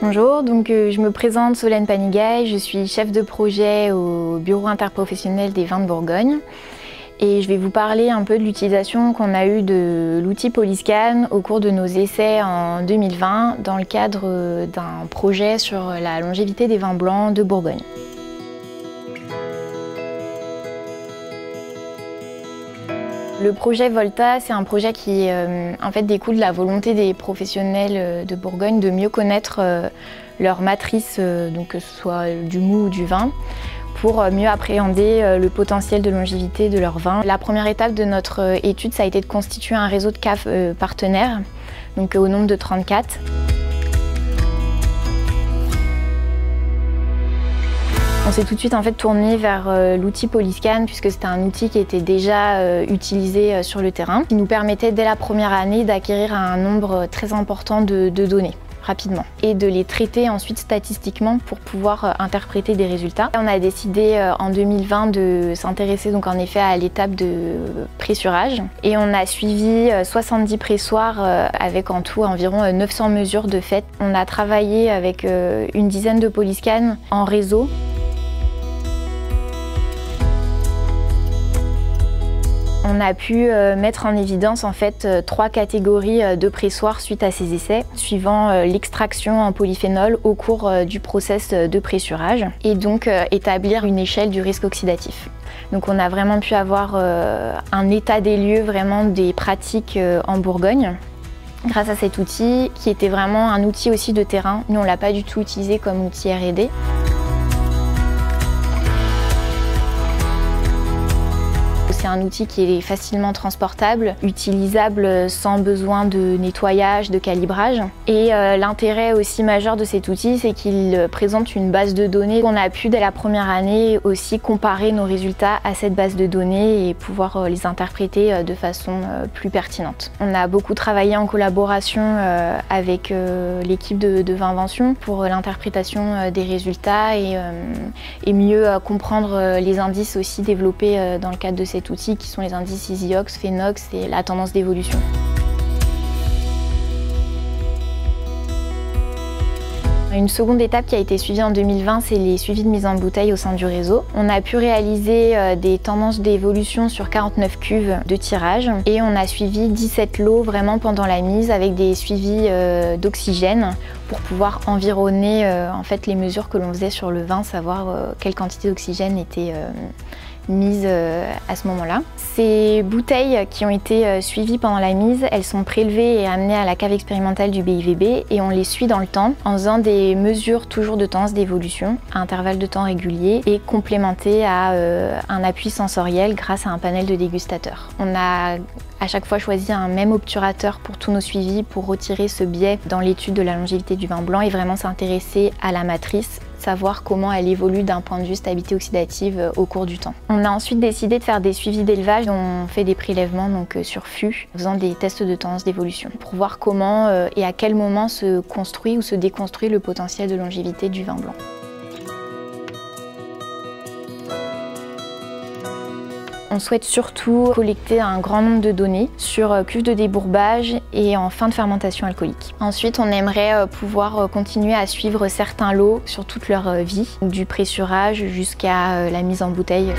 Bonjour, je me présente Solène Panigaille, je suis chef de projet au Bureau interprofessionnel des vins de Bourgogne et je vais vous parler un peu de l'utilisation qu'on a eue de l'outil Polyscan au cours de nos essais en 2020 dans le cadre d'un projet sur la longévité des vins blancs de Bourgogne. Le projet Volta, c'est un projet qui en fait découle de la volonté des professionnels de Bourgogne de mieux connaître leur matrice, donc que ce soit du mou ou du vin, pour mieux appréhender le potentiel de longévité de leur vin. La première étape de notre étude, ça a été de constituer un réseau de caves partenaires, donc au nombre de 34. On s'est tout de suite tourné vers l'outil Polyscan puisque c'était un outil qui était déjà utilisé sur le terrain, qui nous permettait dès la première année d'acquérir un nombre très important de données rapidement et de les traiter ensuite statistiquement pour pouvoir interpréter des résultats. On a décidé en 2020 de s'intéresser donc en effet à l'étape de pressurage et on a suivi 70 pressoirs avec en tout environ 900 mesures de fait. On a travaillé avec une dizaine de Polyscan en réseau. On a pu mettre en évidence trois catégories de pressoirs suite à ces essais, suivant l'extraction en polyphénol au cours du process de pressurage et donc établir une échelle du risque oxydatif. Donc on a vraiment pu avoir un état des lieux vraiment des pratiques en Bourgogne grâce à cet outil qui était vraiment un outil aussi de terrain. Nous on ne l'a pas du tout utilisé comme outil R&D. C'est un outil qui est facilement transportable, utilisable sans besoin de nettoyage, de calibrage. Et l'intérêt aussi majeur de cet outil, c'est qu'il présente une base de données. On a pu, dès la première année, aussi comparer nos résultats à cette base de données et pouvoir les interpréter de façon plus pertinente. On a beaucoup travaillé en collaboration avec l'équipe de Vinvention pour l'interprétation des résultats et mieux comprendre les indices aussi développés dans le cadre de cet outil qui sont les indices EasyOx, Phenox et la tendance d'évolution. Une seconde étape qui a été suivie en 2020, c'est les suivis de mise en bouteille au sein du réseau. On a pu réaliser des tendances d'évolution sur 49 cuves de tirage et on a suivi 17 lots vraiment pendant la mise avec des suivis d'oxygène pour pouvoir environner les mesures que l'on faisait sur le vin, savoir quelle quantité d'oxygène était mise à ce moment-là. Ces bouteilles qui ont été suivies pendant la mise, elles sont prélevées et amenées à la cave expérimentale du BIVB et on les suit dans le temps en faisant des mesures toujours de tendance d'évolution à intervalles de temps réguliers et complémentées à un appui sensoriel grâce à un panel de dégustateurs. On a à chaque fois choisi un même obturateur pour tous nos suivis pour retirer ce biais dans l'étude de la longévité du vin blanc et vraiment s'intéresser à la matrice, savoir comment elle évolue d'un point de vue stabilité oxydative au cours du temps. On a ensuite décidé de faire des suivis d'élevage, on fait des prélèvements sur fût, en faisant des tests de tendance d'évolution pour voir comment et à quel moment se construit ou se déconstruit le potentiel de longévité du vin blanc. On souhaite surtout collecter un grand nombre de données sur cuves de débourbage et en fin de fermentation alcoolique. Ensuite, on aimerait pouvoir continuer à suivre certains lots sur toute leur vie, du pressurage jusqu'à la mise en bouteille.